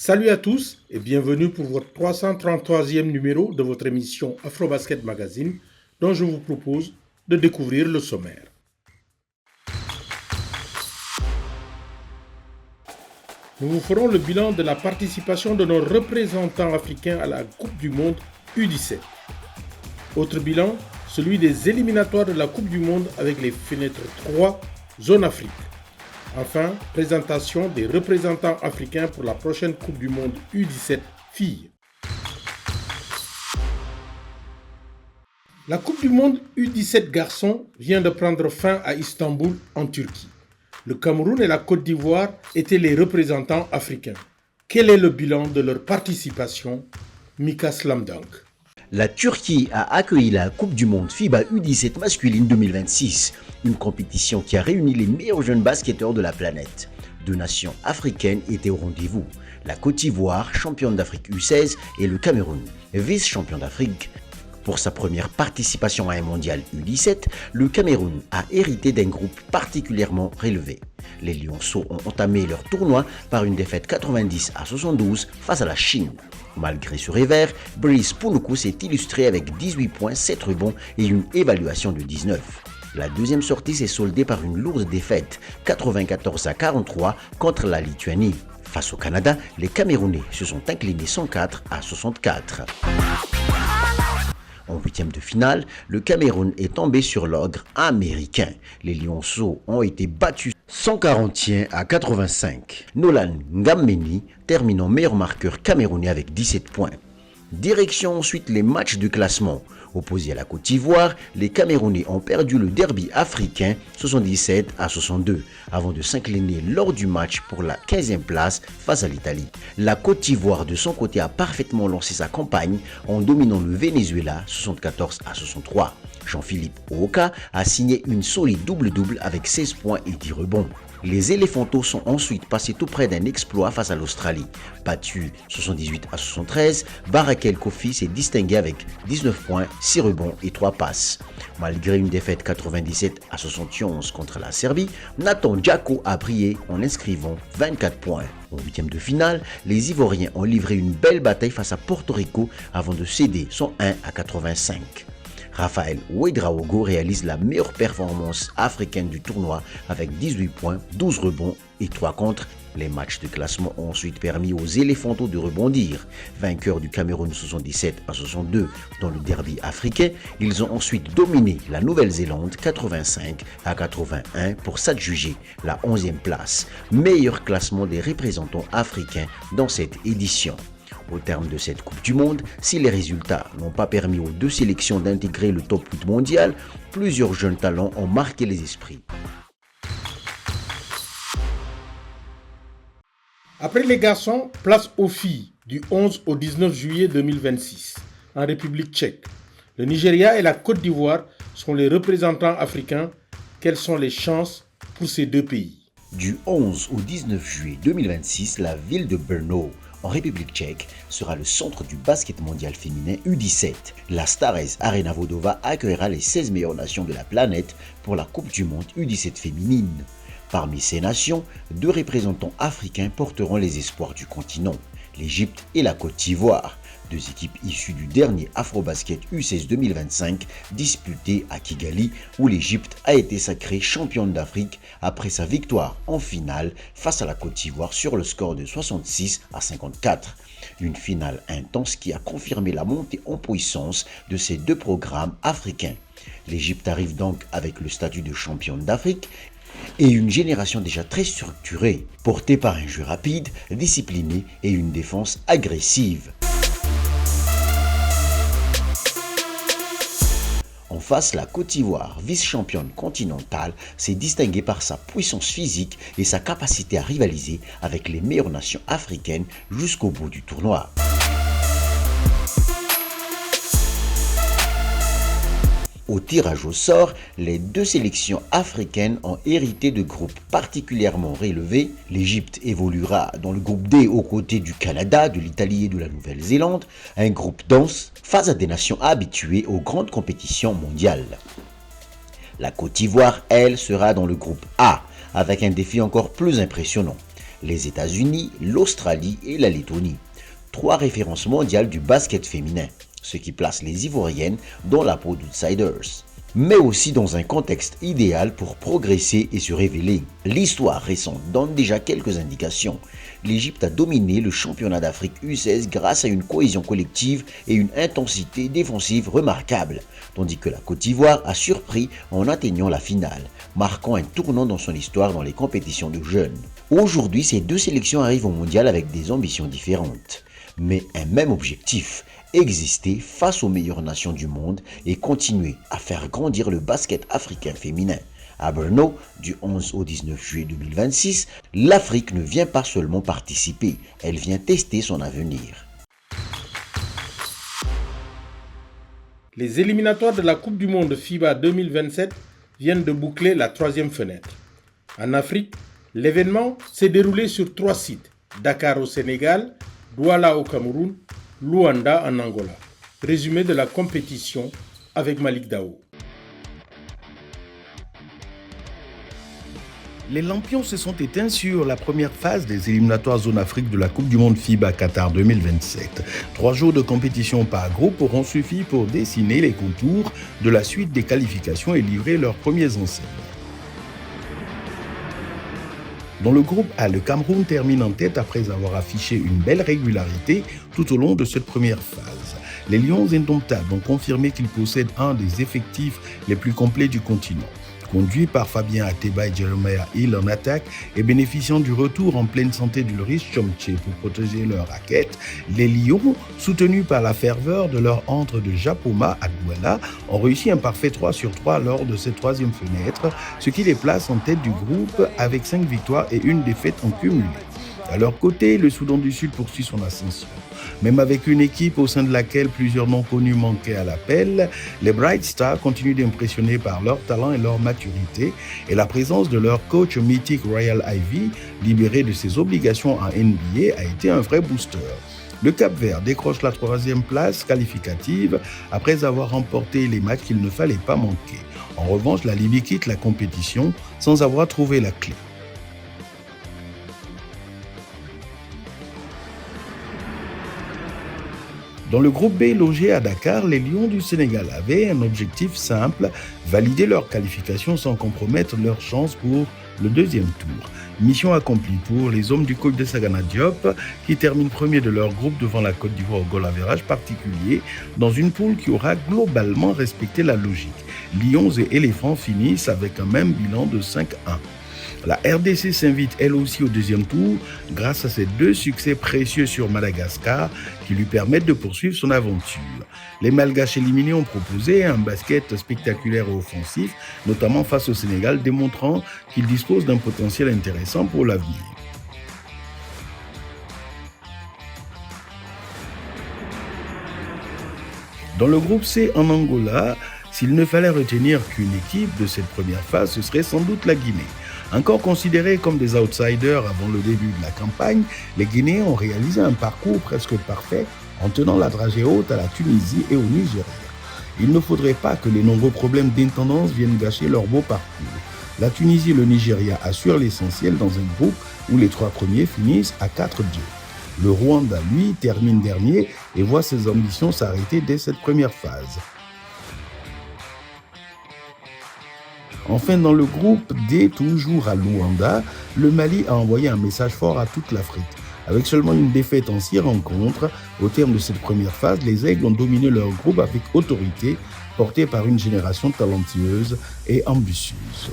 Salut à tous et bienvenue pour votre 333e numéro de votre émission Afrobasket Magazine dont je vous propose de découvrir le sommaire. Nous vous ferons le bilan de la participation de nos représentants africains à la Coupe du Monde U17. Autre bilan, celui des éliminatoires de la Coupe du Monde avec les fenêtres 3 Zone Afrique. Enfin, présentation des représentants africains pour la prochaine Coupe du Monde U17 filles. La Coupe du Monde U17 garçons vient de prendre fin à Istanbul, en Turquie. Le Cameroun et la Côte d'Ivoire étaient les représentants africains. Quel est le bilan de leur participation? Mika Slamdang. La Turquie a accueilli la Coupe du Monde FIBA U17 masculine 2026, une compétition qui a réuni les meilleurs jeunes basketteurs de la planète. Deux nations africaines étaient au rendez-vous, la Côte d'Ivoire, championne d'Afrique U16, et le Cameroun, vice-champion d'Afrique. Pour sa première participation à un mondial U17, le Cameroun a hérité d'un groupe particulièrement relevé. Les Lionceaux ont entamé leur tournoi par une défaite 90-72 face à la Chine. Malgré ce revers, Brice Pouloukou s'est illustré avec 18 points, 7 rebonds et une évaluation de 19. La deuxième sortie s'est soldée par une lourde défaite, 94-43 contre la Lituanie. Face au Canada, les Camerounais se sont inclinés 104-64. En huitième de finale, le Cameroun est tombé sur l'ogre américain. Les Lionceaux ont été battus 141-85. Nolan Ngammeni termine en meilleur marqueur camerounais avec 17 points. Direction ensuite les matchs de classement. Opposés à la Côte d'Ivoire, les Camerounais ont perdu le derby africain 77-62 avant de s'incliner lors du match pour la 15e place face à l'Italie. La Côte d'Ivoire de son côté a parfaitement lancé sa campagne en dominant le Venezuela 74-63. Jean-Philippe Oka a signé une solide double-double avec 16 points et 10 rebonds. Les Éléphantaux sont ensuite passés tout près d'un exploit face à l'Australie. Battu 78-73, Barakel Kofi s'est distingué avec 19 points, 6 rebonds et 3 passes. Malgré une défaite 97-71 contre la Serbie, Nathan Djako a brillé en inscrivant 24 points. En huitième de finale, les Ivoiriens ont livré une belle bataille face à Porto Rico avant de céder 101-85. Raphaël Ouedraogo réalise la meilleure performance africaine du tournoi avec 18 points, 12 rebonds et 3 contres. Les matchs de classement ont ensuite permis aux Éléphantaux de rebondir. Vainqueurs du Cameroun 77-62 dans le derby africain, ils ont ensuite dominé la Nouvelle-Zélande 85-81 pour s'adjuger la 11e place. Meilleur classement des représentants africains dans cette édition. Au terme de cette Coupe du Monde, si les résultats n'ont pas permis aux deux sélections d'intégrer le top 8 mondial, plusieurs jeunes talents ont marqué les esprits. Après les garçons, place aux filles du 11 au 19 juillet 2026 en République tchèque. Le Nigeria et la Côte d'Ivoire sont les représentants africains. Quelles sont les chances pour ces deux pays? Du 11 au 19 juillet 2026, la ville de Brno, en République tchèque, sera le centre du basket mondial féminin U17. La Starez Arena Vodova accueillera les 16 meilleures nations de la planète pour la Coupe du Monde U17 féminine. Parmi ces nations, deux représentants africains porteront les espoirs du continent, l'Égypte et la Côte d'Ivoire. Deux équipes issues du dernier Afrobasket U16 2025 disputé à Kigali où l'Égypte a été sacrée championne d'Afrique après sa victoire en finale face à la Côte d'Ivoire sur le score de 66-54. Une finale intense qui a confirmé la montée en puissance de ces deux programmes africains. L'Égypte arrive donc avec le statut de championne d'Afrique et une génération déjà très structurée, portée par un jeu rapide, discipliné et une défense agressive. En face, la Côte d'Ivoire, vice-championne continentale, s'est distinguée par sa puissance physique et sa capacité à rivaliser avec les meilleures nations africaines jusqu'au bout du tournoi. Au tirage au sort, les deux sélections africaines ont hérité de groupes particulièrement relevés. L'Égypte évoluera dans le groupe D aux côtés du Canada, de l'Italie et de la Nouvelle-Zélande, un groupe dense face à des nations habituées aux grandes compétitions mondiales. La Côte d'Ivoire, elle, sera dans le groupe A, avec un défi encore plus impressionnant. les États-Unis, l'Australie et la Lettonie. 3 références mondiales du basket féminin, ce qui place les Ivoiriennes dans la peau d'outsiders, mais aussi dans un contexte idéal pour progresser et se révéler. L'histoire récente donne déjà quelques indications. L'Égypte a dominé le championnat d'Afrique U16 grâce à une cohésion collective et une intensité défensive remarquable, tandis que la Côte d'Ivoire a surpris en atteignant la finale, marquant un tournant dans son histoire dans les compétitions de jeunes. Aujourd'hui, ces 2 sélections arrivent au mondial avec des ambitions différentes, mais un même objectif: exister face aux meilleures nations du monde et continuer à faire grandir le basket africain féminin. À Brno, du 11 au 19 juillet 2026, l'Afrique ne vient pas seulement participer, elle vient tester son avenir. Les éliminatoires de la Coupe du Monde FIBA 2027 viennent de boucler la 3e fenêtre. En Afrique, l'événement s'est déroulé sur 3 sites: Dakar au Sénégal, Douala au Cameroun, Luanda en Angola. Résumé de la compétition avec Malik Daou. Les lampions se sont éteints sur la première phase des éliminatoires zone Afrique de la Coupe du Monde FIBA Qatar 2027. 3 jours de compétition par groupe auront suffi pour dessiner les contours de la suite des qualifications et livrer leurs premiers enseignements. Dans le groupe A, le Cameroun termine en tête après avoir affiché une belle régularité tout au long de cette première phase. Les Lions indomptables ont confirmé qu'ils possèdent un des effectifs les plus complets du continent. Conduit par Fabien Ateba et Jeremiah Hill en attaque et bénéficiant du retour en pleine santé d'Ulrich Chomche pour protéger leur raquette, les Lions, soutenus par la ferveur de leur antre de Japoma à Douala, ont réussi un parfait 3 sur 3 lors de cette 3e fenêtre, ce qui les place en tête du groupe avec 5 victoires et 1 défaite en cumulé. À leur côté, le Soudan du Sud poursuit son ascension. Même avec une équipe au sein de laquelle plusieurs noms connus manquaient à l'appel, les Bright Stars continuent d'impressionner par leur talent et leur maturité, et la présence de leur coach mythique Royal Ivy, libéré de ses obligations en NBA, a été un vrai booster. Le Cap-Vert décroche la 3e place qualificative après avoir remporté les matchs qu'il ne fallait pas manquer. En revanche, la Libye quitte la compétition sans avoir trouvé la clé. Dans le groupe B logé à Dakar, les Lions du Sénégal avaient un objectif simple: valider leur qualification sans compromettre leurs chances pour le 2e tour. Mission accomplie pour les hommes du coach de Sagana Diop, qui terminent premier de leur groupe devant la Côte d'Ivoire au goal average particulier, dans une poule qui aura globalement respecté la logique. Lions et éléphants finissent avec un même bilan de 5-1. La RDC s'invite elle aussi au 2e tour grâce à ses 2 succès précieux sur Madagascar qui lui permettent de poursuivre son aventure. Les Malgaches éliminés ont proposé un basket spectaculaire et offensif, notamment face au Sénégal, démontrant qu'ils disposent d'un potentiel intéressant pour l'avenir. Dans le groupe C en Angola, s'il ne fallait retenir qu'une équipe de cette première phase, ce serait sans doute la Guinée. Encore considérés comme des outsiders avant le début de la campagne, les Guinéens ont réalisé un parcours presque parfait en tenant la dragée haute à la Tunisie et au Nigeria. Il ne faudrait pas que les nombreux problèmes d'intendance viennent gâcher leur beau parcours. La Tunisie et le Nigeria assurent l'essentiel dans un groupe où les 3 premiers finissent à 4-2. Le Rwanda, lui, termine dernier et voit ses ambitions s'arrêter dès cette première phase. Enfin, dans le groupe D, toujours à Luanda, le Mali a envoyé un message fort à toute l'Afrique. Avec seulement une défaite en 6 rencontres, au terme de cette première phase, les Aigles ont dominé leur groupe avec autorité, porté par une génération talentueuse et ambitieuse.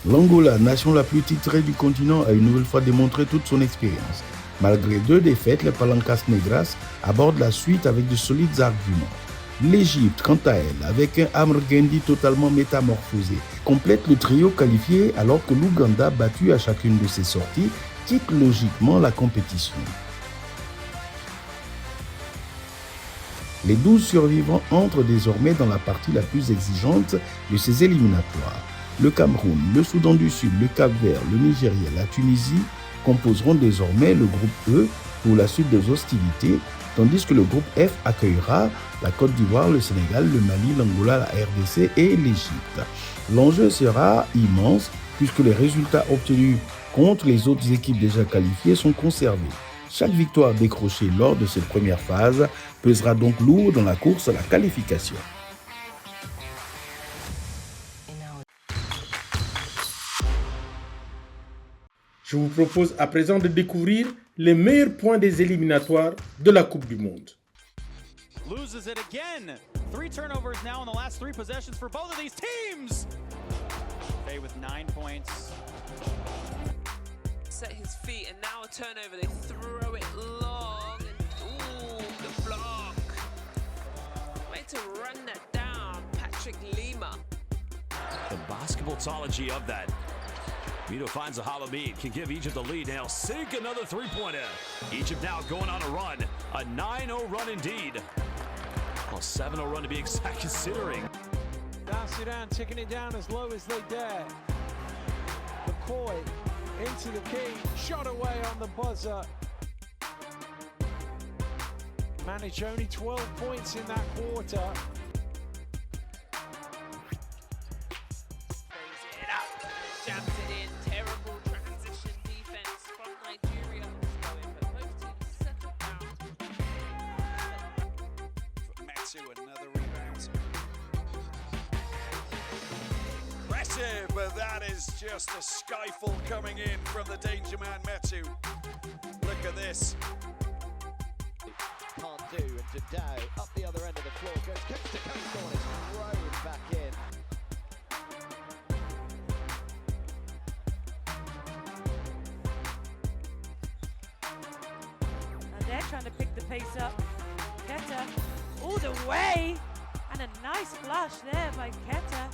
L'Angola, nation la plus titrée du continent, a une nouvelle fois démontré toute son expérience. Malgré 2 défaites, les Palancas Negras abordent la suite avec de solides arguments. L'Égypte, quant à elle, avec un Amr Gendi totalement métamorphosé, complète le trio qualifié alors que l'Ouganda, battu à chacune de ses sorties, quitte logiquement la compétition. Les 12 survivants entrent désormais dans la partie la plus exigeante de ces éliminatoires. Le Cameroun, le Soudan du Sud, le Cap-Vert, le Nigeria, la Tunisie composeront désormais le groupe E pour la suite des hostilités, tandis que le groupe F accueillera la Côte d'Ivoire, le Sénégal, le Mali, l'Angola, la RDC et l'Égypte. L'enjeu sera immense puisque les résultats obtenus contre les autres équipes déjà qualifiées sont conservées. Chaque victoire décrochée lors de cette première phase pesera donc lourd dans la course à la qualification. Je vous propose à présent de découvrir les meilleurs points des éliminatoires de la Coupe du Monde. Loses it again. 3 turnovers now in the last 3 possessions for both of these teams. Bay with 9 points. Set his feet and now a turnover. They throw it long. And, ooh, the block. Way to run that down, Patrick Lima. The basketballology of that. Mito finds a hollow beat, can give Egypt the lead. Now sink another three-pointer. Egypt now going on a run. A 9-0 run indeed. Well, 7-0 run to be exact, considering. South Sudan ticking it down as low as they dare. McCoy into the key, shot away on the buzzer. Managed only 12 points in that quarter. Raise it up, jams it in. Terrible transition defense from Nigeria. Going, but both teams settle down. Metsu, another rebound. Impressive, but that is just a skyfall coming in from the danger man Metsu. Look at this. Can't do, and Jadao up the other end of the floor goes coast to coast on it, thrown back in. And they're trying to pick the pace up. Keta all the way, and a nice flush there by Keta.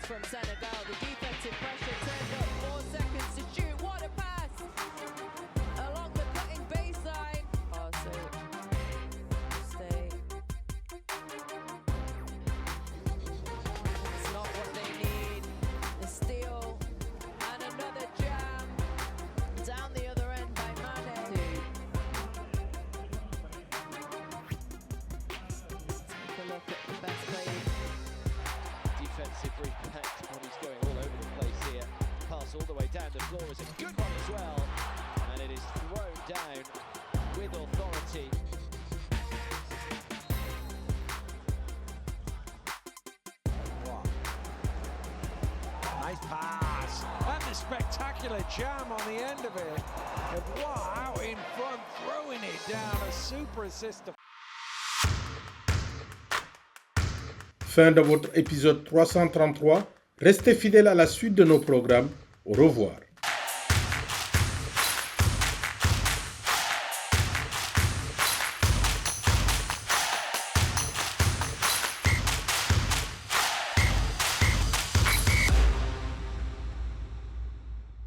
From Senegal, the defensive pressure turned up. 4 seconds to shoot. What a pass! Along the cutting baseline. Oh, so stay. It's not what they need. The steal and another jam down the other end by Mane. Take a look at the best played. Defensive impact when he's going all over the place here. Pass all the way down the floor is a good one as well. And it is thrown down with authority. Nice pass. And the spectacular jam on the end of it. And wow, out in front, throwing it down. A super assist. Fin de votre épisode 333. Restez fidèles à la suite de nos programmes. Au revoir.